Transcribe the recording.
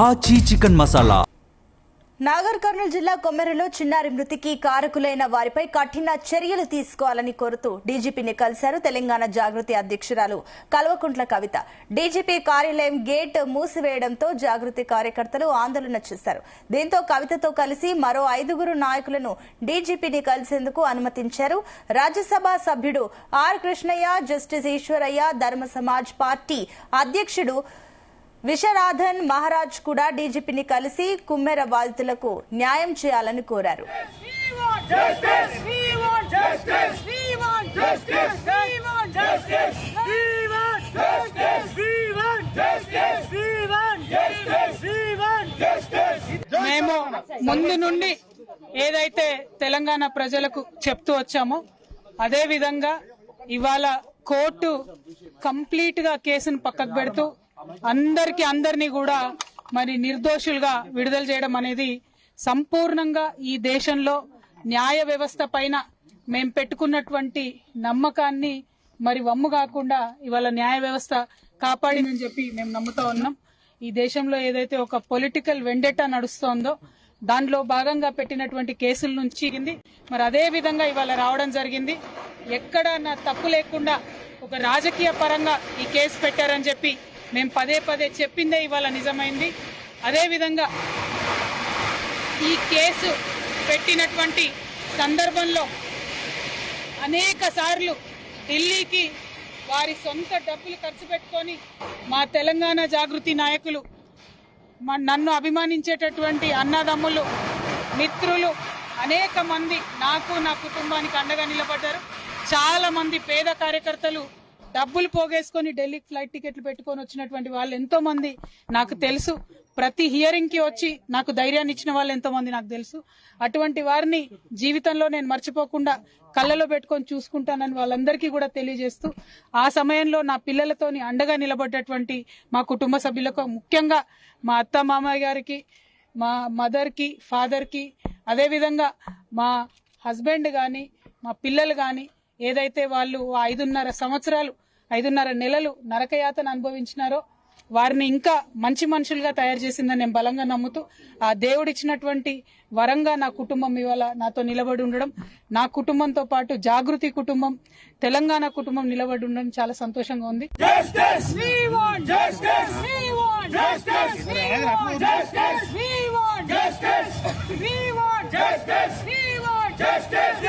ఆచి చికెన్ మసాలా. నాగర్ కర్నూలు జిల్లా కొమ్మెరలో చిన్నారి మృతికి కారకులైన వారిపై కఠిన చర్యలు తీసుకోవాలని కోరుతూ డీజీపీని కలిశారు తెలంగాణ జాగృతి అధ్యక్షురాలు కల్వకుంట్ల కవిత. డీజీపీ కార్యాలయం గేట్ మూసివేయడంతో జాగృతి కార్యకర్తలు ఆందోళన చేశారు. దీంతో కవితతో కలిసి మరో 5 నాయకులను డీజీపీని కలిసేందుకు అనుమతించారు. రాజ్యసభ సభ్యుడు ఆర్ కృష్ణయ్య, జస్టిస్ ఈశ్వరయ్య, ధర్మ సమాజ్ పార్టీ అధ్యక్షుడు విశ్వనాథన్ మహారాజ్ కూడా డీజీపీని కలిసి కుమ్మెర బాధితులకు న్యాయం చేయాలని కోరారు. మేము ముందు నుండి ఏదైతే తెలంగాణ ప్రజలకు చెప్తూ వచ్చామో అదే విధంగా ఇవాళ కోర్టు కంప్లీట్ గా కేసును పక్కకు పెడుతూ అందరినీ కూడా మరి నిర్దోషులుగా విడుదల చేయడం అనేది సంపూర్ణంగా ఈ దేశంలో న్యాయ వ్యవస్థ పైన మేము పెట్టుకున్నటువంటి నమ్మకాన్ని మరి వమ్ము కాకుండా ఇవాళ న్యాయ వ్యవస్థ కాపాడిందని చెప్పి మేము నమ్ముతా ఉన్నాం. ఈ దేశంలో ఏదైతే ఒక పొలిటికల్ వెండెటా నడుస్తోందో దానిలో భాగంగా పెట్టినటువంటి కేసుల నుంచి మరి అదే విధంగా ఇవాళ రావడం జరిగింది. ఎక్కడ నా తప్పు లేకుండా ఒక రాజకీయ పరంగా ఈ కేసు పెట్టారని చెప్పి మేము పదే చెప్పిందే ఇవాళ నిజమైంది. అదేవిధంగా ఈ కేసు పెట్టినటువంటి సందర్భంలో అనేక సార్లు ఢిల్లీకి వారి సొంత డబ్బులు ఖర్చు పెట్టుకొని మా తెలంగాణ జాగృతి నాయకులు, నన్ను అభిమానించేటటువంటి అన్నదమ్ములు, మిత్రులు అనేక మంది నాకు నా కుటుంబానికి అండగా నిలబడ్డారు. చాలా మంది పేద కార్యకర్తలు డబ్బులు పోగేసుకొని ఢిల్లీకి ఫ్లైట్ టికెట్లు పెట్టుకొని వచ్చినటువంటి వాళ్ళు ఎంతో మంది నాకు తెలుసు. ప్రతి హియరింగ్ కి వచ్చి నాకు ధైర్యాన్ని ఇచ్చిన వాళ్ళు ఎంతో మంది నాకు తెలుసు. అటువంటి వారిని జీవితంలో నేను మర్చిపోకుండా కళ్ళలో పెట్టుకొని చూసుకుంటానని వాళ్ళందరికీ కూడా తెలియజేస్తూ, ఆ సమయంలో నా పిల్లలతోని అండగా నిలబడ్డటువంటి మా కుటుంబ సభ్యులకు, ముఖ్యంగా మా అత్త మామయ్య గారికి, మా మదర్ కి, ఫాదర్ కి, అదేవిధంగా మా హస్బెండ్ గాని, మా పిల్లలు గాని, ఏదైతే వాళ్ళు 5.5 నెలలు నరకయాతన అనుభవించినారో వారిని ఇంకా మంచి మనుషులుగా తయారు చేసిందని నేను బలంగా నమ్ముతూ, ఆ దేవుడిచ్చినటువంటి వరంగా నా కుటుంబం ఇవాళ నాతో నిలబడి ఉండడం, నా కుటుంబంతో పాటు జాగృతి కుటుంబం, తెలంగాణ కుటుంబం నిలబడి ఉండడం చాలా సంతోషంగా ఉంది. Justice!